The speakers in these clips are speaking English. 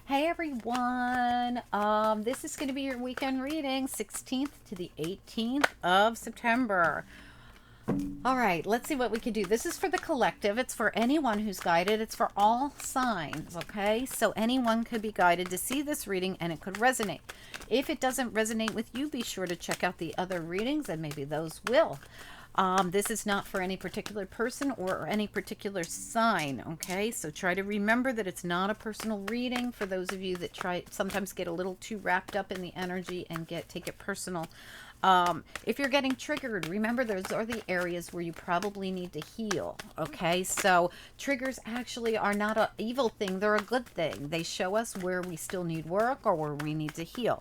Hey everyone. This is going to be your weekend reading, 16th to the 18th of September. All right, let's see what we can do. This is for the collective. It's for anyone who's guided. It's for all signs, okay? So anyone could be guided to see this reading and it could resonate. If it doesn't resonate with you, be sure to check out the other readings and maybe those will. This is not for any particular person or any particular sign, okay? So try to remember that it's not a personal reading for those of you that sometimes get a little too wrapped up in the energy and take it personal. If you're getting triggered, remember those are the areas where you probably need to heal, okay? So triggers actually are not an evil thing. They're a good thing. They show us where we still need work or where we need to heal.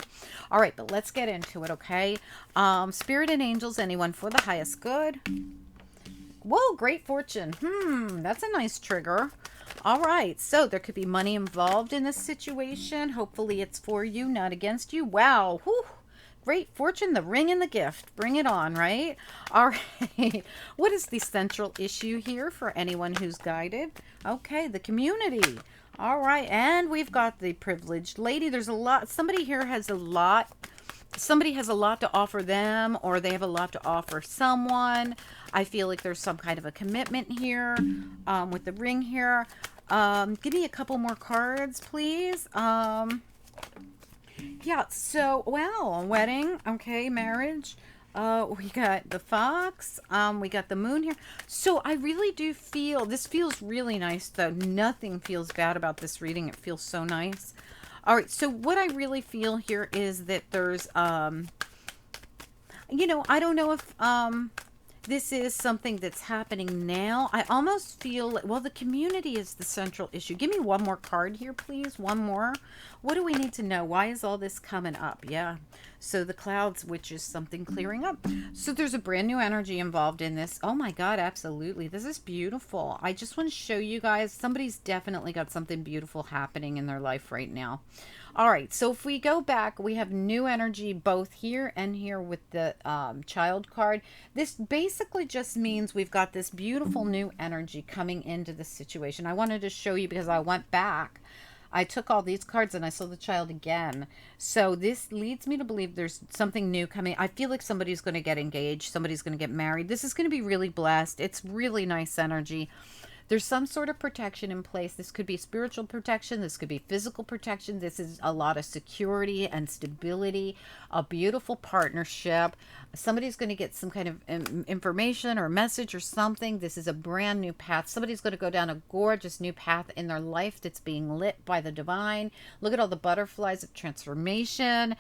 All right, but let's get into it, okay? Spirit and angels, anyone for the highest good. Whoa, great fortune. That's a nice trigger. All right, so there could be money involved in this situation. Hopefully it's for you, not against you. Wow. Whew. Great fortune, the ring and the gift. Bring it on, right? All right. What is the central issue here for anyone who's guided? Okay, the community. All right, and we've got the privileged lady. There's a lot. Somebody here has a lot. Somebody has a lot to offer them, or they have a lot to offer someone. I feel like there's some kind of a commitment here with the ring here. Give me a couple more cards, please. Yeah, so, wow, wedding, okay, marriage. We got the fox, we got the moon here. So I really do feel, this feels really nice, though. Nothing feels bad about this reading. It feels so nice. All right, so what I really feel here is that there's, I don't know if, this is something that's happening now. I almost feel like, well, the community is the central issue. Give me one more card here, please. One more. What do we need to know? Why is all this coming up? Yeah. So the clouds, which is something clearing up. So there's a brand new energy involved in this. Oh my God, absolutely. This is beautiful. I just want to show you guys, somebody's definitely got something beautiful happening in their life right now. All right, so if we go back, we have new energy both here and here with the child card. This basically just means we've got this beautiful new energy coming into the situation. I wanted to show you because I went back. I took all these cards and I saw the child again. So this leads me to believe there's something new coming. I feel like somebody's going to get engaged. Somebody's going to get married. This is going to be really blessed. It's really nice energy. There's some sort of protection in place. This could be spiritual protection. This could be physical protection. This is a lot of security and stability, a beautiful partnership. Somebody's going to get some kind of information or message or something. This is a brand new path. Somebody's going to go down a gorgeous new path in their life that's being lit by the divine. Look at all the butterflies of transformation.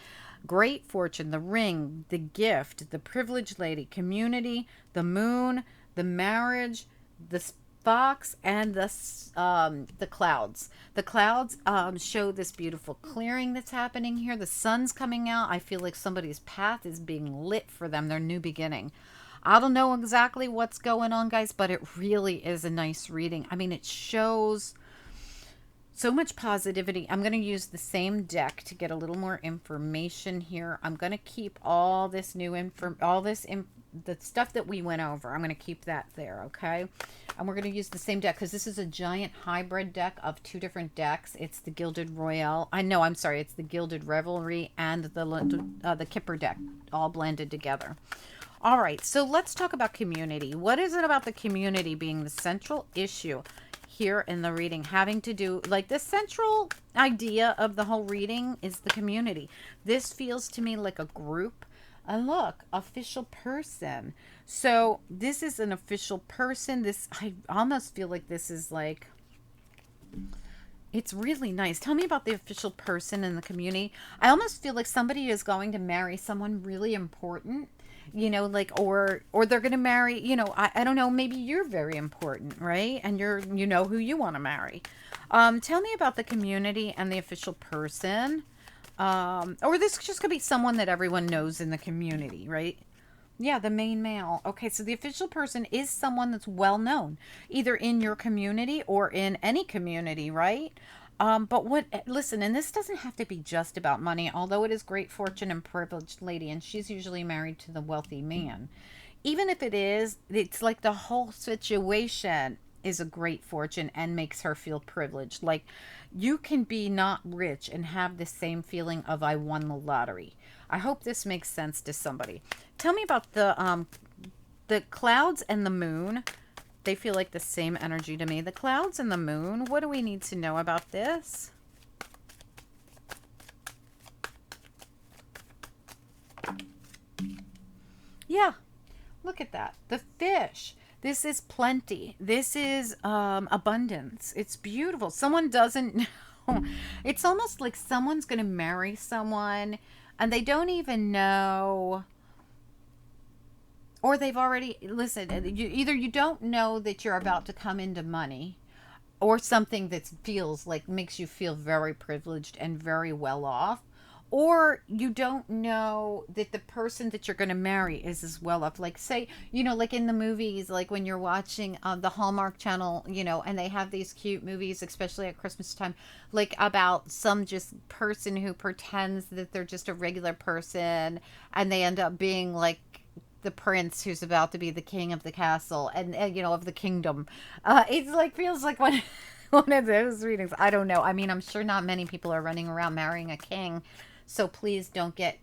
Great fortune, the ring, the gift, the privileged lady, community, the moon, the marriage, the fox, and the clouds. The clouds show this beautiful clearing that's happening here. The sun's coming out. I feel like somebody's path is being lit for them, their new beginning. I don't know exactly what's going on, guys, but it really is a nice reading. I mean, it shows so much positivity. I'm going to use the same deck to get a little more information here. I'm going to keep all this the stuff that we went over. I'm going to keep that there, okay? And we're going to use the same deck because this is a giant hybrid deck of two different decks. It's the Gilded Royale. It's the Gilded Revelry and the Kipper deck all blended together. All right, so let's talk about community. What is it about the community being the central issue here in the reading, having to do, like, the central idea of the whole reading is the community. This feels to me like a group. And look, official person. So this is an official person. I almost feel like this is like, it's really nice. Tell me about the official person in the community. I almost feel like somebody is going to marry someone really important, or they're going to marry, I don't know, maybe you're very important, right? And you know who you want to marry. Tell me about the community and the official person. Or this just could be someone that everyone knows in the community, right? Yeah, the main male. Okay, so the official person is someone that's well known, either in your community or in any community, right? Listen, and this doesn't have to be just about money, although it is great fortune and privileged lady, and she's usually married to the wealthy man. Even if it is, it's like the whole situation is a great fortune and makes her feel privileged. Like, you can be not rich and have the same feeling of I won the lottery. I hope this makes sense to somebody. Tell me about the clouds and the moon. They feel like the same energy to me. The clouds and the moon. What do we need to know about this? Yeah, look at that. The fish. This is plenty. This is abundance. It's beautiful. Someone doesn't know. It's almost like someone's going to marry someone and they don't even know, or they've already, listen, either you don't know that you're about to come into money, or something that feels like makes you feel very privileged and very well off, or you don't know that the person that you're going to marry is as well off. Like, say, like in the movies, like when you're watching the Hallmark Channel, and they have these cute movies, especially at Christmas time, like about some just person who pretends that they're just a regular person, and they end up being like the prince who's about to be the king of the castle and of the kingdom. It's like, feels like one one of those readings. I don't know. I mean, I'm sure not many people are running around marrying a king, so please don't get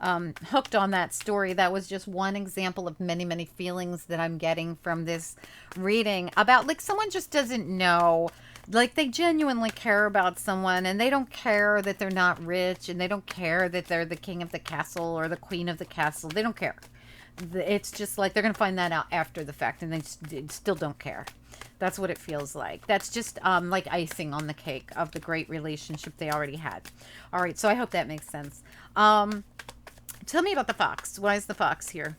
hooked on that story. That was just one example of many, many feelings that I'm getting from this reading about, like, someone just doesn't know. Like, they genuinely care about someone, and they don't care that they're not rich, and they don't care that they're the king of the castle or the queen of the castle. They don't care. It's just like they're going to find that out after the fact, and they still don't care. That's what it feels like. That's just like icing on the cake of the great relationship they already had. All right, so I hope that makes sense. Tell me about the fox. Why is the fox here?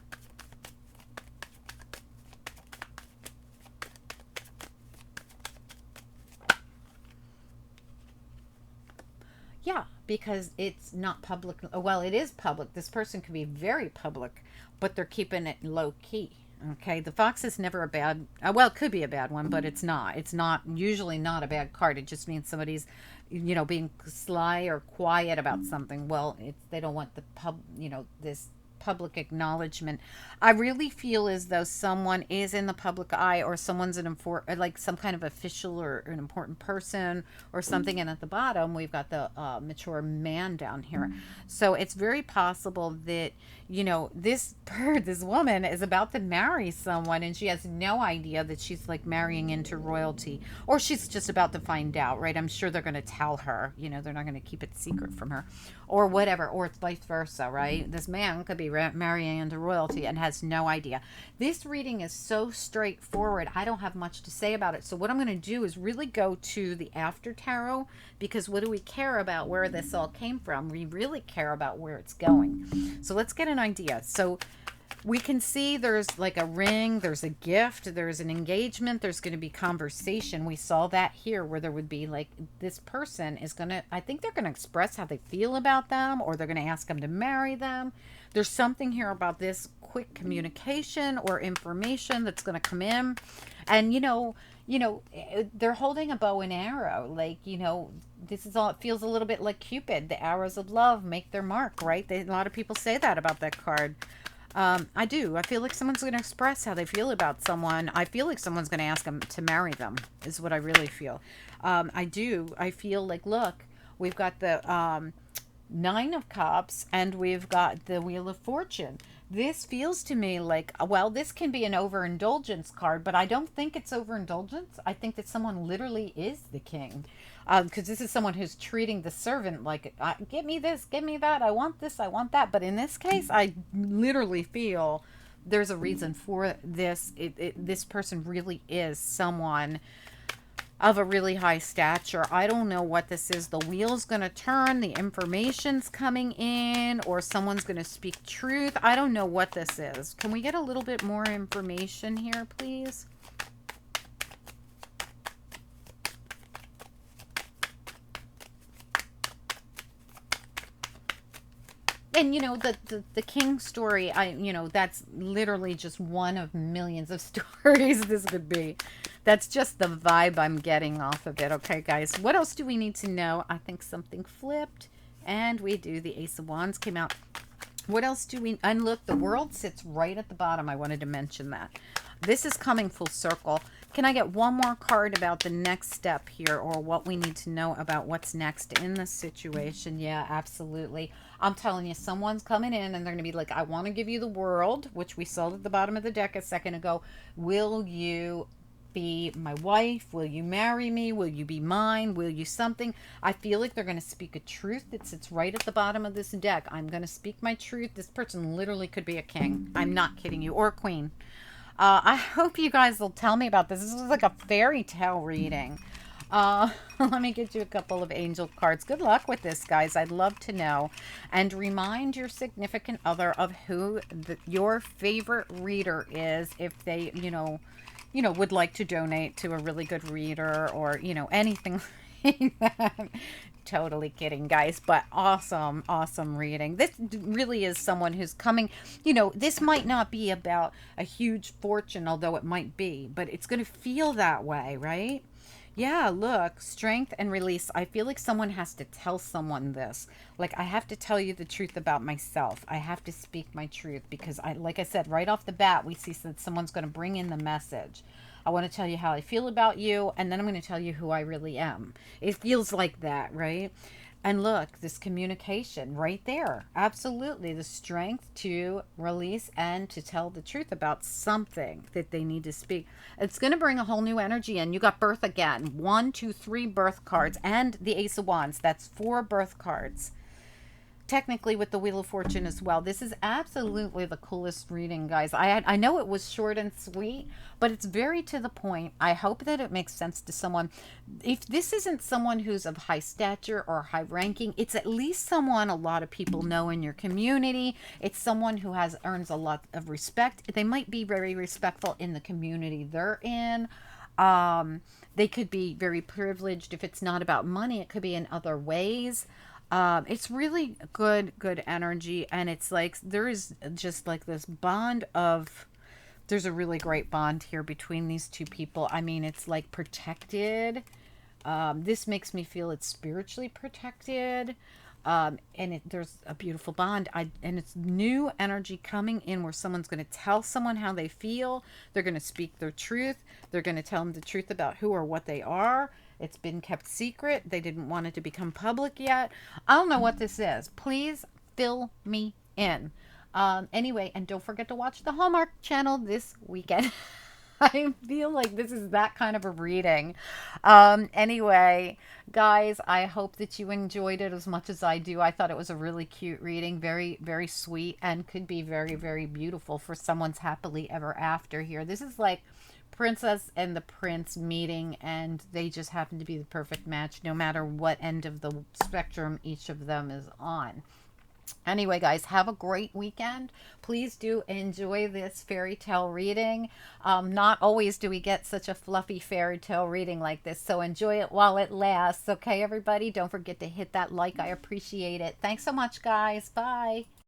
Yeah, because it's not public. Well, it is public. This person could be very public, but they're keeping it low key. Okay, the fox is never a bad, well, it could be a bad one, but it's not. It's not usually not a bad card. It just means somebody's, being sly or quiet about something. Well, they don't want the this public acknowledgement. I really feel as though someone is in the public eye, or someone's like some kind of official or an important person or something. And at the bottom, we've got the mature man down here. So it's very possible that, this woman is about to marry someone, and she has no idea that she's like marrying into royalty, or she's just about to find out, right? I'm sure they're going to tell her, they're not going to keep it secret from her, or whatever, or it's vice versa, right? This man could be marrying into royalty and has no idea. This reading is so straightforward. I don't have much to say about it. So what I'm going to do is really go to the after tarot, because what do we care about where this all came from? We really care about where it's going. So let's get an idea. So we can see there's like a ring, there's a gift, there's an engagement, there's going to be conversation. We saw that here, where there would be like, this person is going to, I think they're going to express how they feel about them, or they're going to ask them to marry them. There's something here about this quick communication or information that's going to come in. And, they're holding a bow and arrow. Like, this is all, it feels a little bit like Cupid. The arrows of love make their mark, right? A lot of people say that about that card. I do. I feel like someone's going to express how they feel about someone. I feel like someone's going to ask them to marry them, is what I really feel. I do. I feel like, look, we've got the Nine of Cups, and we've got the Wheel of Fortune. This feels to me like, well, this can be an overindulgence card, but I don't think it's overindulgence. I think that someone literally is the king, because this is someone who's treating the servant like, get me this, get me that, I want this, I want that. But in this case, I literally feel there's a reason for this. This person really is someone of a really high stature. I don't know what this is. The wheel's going to turn, the information's coming in, or someone's going to speak truth. I don't know what this is. Can we get a little bit more information here, please? And the king story, that's literally just one of millions of stories this could be. That's just the vibe I'm getting off of it. Okay, guys, what else do we need to know? I think something flipped, and we do. The Ace of Wands came out. What else do we, and look, the world sits right at the bottom. I wanted to mention that. This is coming full circle. Can I get one more card about the next step here, or what we need to know about what's next in this situation? Yeah, absolutely. I'm telling you, someone's coming in and they're going to be like, I want to give you the world, which we saw at the bottom of the deck a second ago. Will you be my wife? Will you marry me? Will you be mine? Will you something? I feel like they're going to speak a truth that sits right at the bottom of this deck. I'm going to speak my truth. This person literally could be a king. I'm not kidding you, or a queen. I hope you guys will tell me about this. This is like a fairy tale reading. Let me get you a couple of angel cards. Good luck with this, guys. I'd love to know. And remind your significant other of who your favorite reader is, if they, would like to donate to a really good reader, or, anything like that. Totally kidding, guys, but awesome, awesome reading. This really is someone who's coming, this might not be about a huge fortune, although it might be, but it's going to feel that way, right? Yeah, look, strength and release. I feel like someone has to tell someone this. Like, I have to tell you the truth about myself. I have to speak my truth, because like I said, right off the bat, we see that someone's going to bring in the message. I want to tell you how I feel about you, and then I'm going to tell you who I really am. It feels like that, right? And look, this communication right there. Absolutely. The strength to release and to tell the truth about something that they need to speak. It's going to bring a whole new energy in. You got birth again. 1, 2, 3 birth cards, and the Ace of Wands. That's 4 birth cards. Technically with the Wheel of Fortune as well. This is absolutely the coolest reading, guys. I know it was short and sweet, but it's very to the point. I hope that it makes sense to someone. If this isn't someone who's of high stature or high ranking, it's at least someone a lot of people know in your community. It's someone who earns a lot of respect. They might be very respectful in the community they're in. They could be very privileged. If it's not about money, it could be in other ways. It's really good energy, and it's like there is just like this bond of, there's a really great bond here between these two people. I mean, it's like protected. This makes me feel it's spiritually protected. And there's a beautiful bond. And it's new energy coming in, where someone's going to tell someone how they feel. They're going to speak their truth. They're going to tell them the truth about who or what they are. It's been kept secret. They didn't want it to become public yet. I don't know what this is. Please fill me in. Anyway, and don't forget to watch the Hallmark channel this weekend. I feel like this is that kind of a reading. Anyway, guys, I hope that you enjoyed it as much as I do. I thought it was a really cute reading, very, very sweet, and could be very, very beautiful for someone's happily ever after here. This is like princess and the prince meeting, and they just happen to be the perfect match, no matter what end of the spectrum each of them is on. Anyway, guys, have a great weekend. Please do enjoy this fairy tale reading. Not always do we get such a fluffy fairy tale reading like this, so enjoy it while it lasts. Okay, everybody? Don't forget to hit that like. I appreciate it. Thanks so much, guys. Bye.